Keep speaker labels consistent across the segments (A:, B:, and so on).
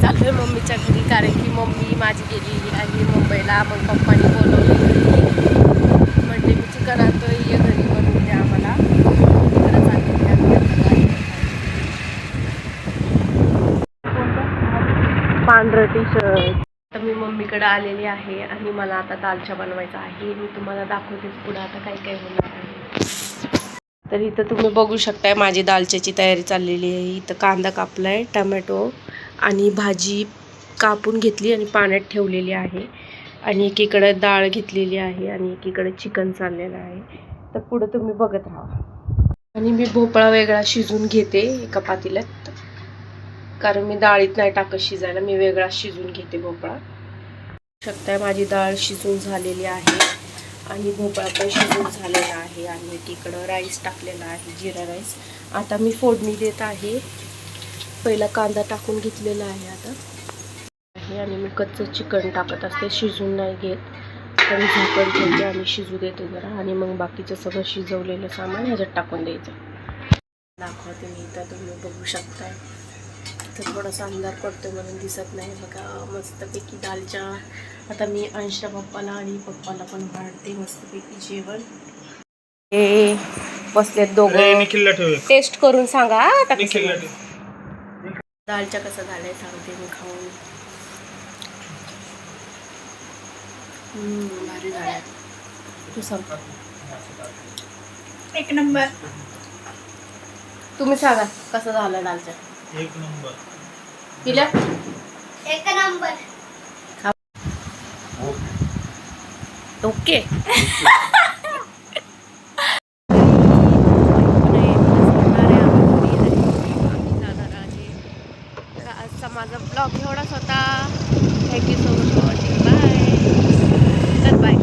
A: चाललोय मम्मीच्या घरी, कारण की मम्मी माझी गेलेली आहे मुंबईला. मग पप्पांनी बोलवले घरी, म्हटले मी चिकन आणतोय, ये घरी बनवून द्या आम्हाला. तिकडं चाललेली आहे पांढरं टी शर्ट. तर मी मम्मीकडे आलेली आहे आणि मला आता दालचा बनवायचा आहे. मी तुम्हाला दाखवतेच पुढं आता काय काय होणार आहे. तर इथं तुम्ही बघू शकताय माझी दालच्याची तयारी चाललेली आहे. इथं कांदा कापलाय, टमॅटो आणि भाजी कापून घेतली आणि पाण्यात ठेवलेली आहे. आणि एकीकडे डाळ घेतलेली आहे आणि एकीकडे चिकन चाललेलं आहे. तर पुढं तुम्ही बघत राहा. आणि मी भोपळा वेगळा शिजून घेते एका पातेल्यात, कारण मी डाळीत नाही टाकत शिजायला, मी वेगळा शिजून घेते भोपळा. शकताय माझी डाळ शिजून झालेली आहे आणि भोपळा पण शिजून झालेला आहे. आणि एकीकडं राईस टाकलेला आहे, जिरा राईस. आता मी फोडणी देत आहे. पहिला कांदा टाकून घेतलेला आहे आता आणि मी कच्चं चिकन टाकत असते, शिजून नाही घेत. तर झाकण ठेवते आणि शिजू देते जरा, आणि मग बाकीचं सगळं शिजवलेलं सामान ह्याच्यात टाकून द्यायचं. दाखवते मी इथं, तुम्ही बघू शकताय. तर थोडासा अंधार पडतो म्हणून दिसत नाही. बघा मस्तपैकी दालच्या. आता मी अंशा पप्पाला आणि पप्पाला पण वाढते मस्तपैकी जेवण. हे बसलेत दोघं, टेस्ट करून सांगा आता कसं दालच्या कसं झालंय सांगते मी खाऊन. भारी झालाय. तू सांग.
B: एक नंबर.
A: तुम्ही सांगा कसं झालं दालच्या.
B: एक नंबर.
A: पिल्या
B: एक नंबर.
A: ओके. आजचा माझा ब्लॉग एवढाच होता. Thank you so much for watching. Bye. तर बाय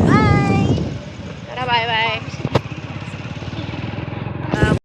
A: बाय. Bye bye.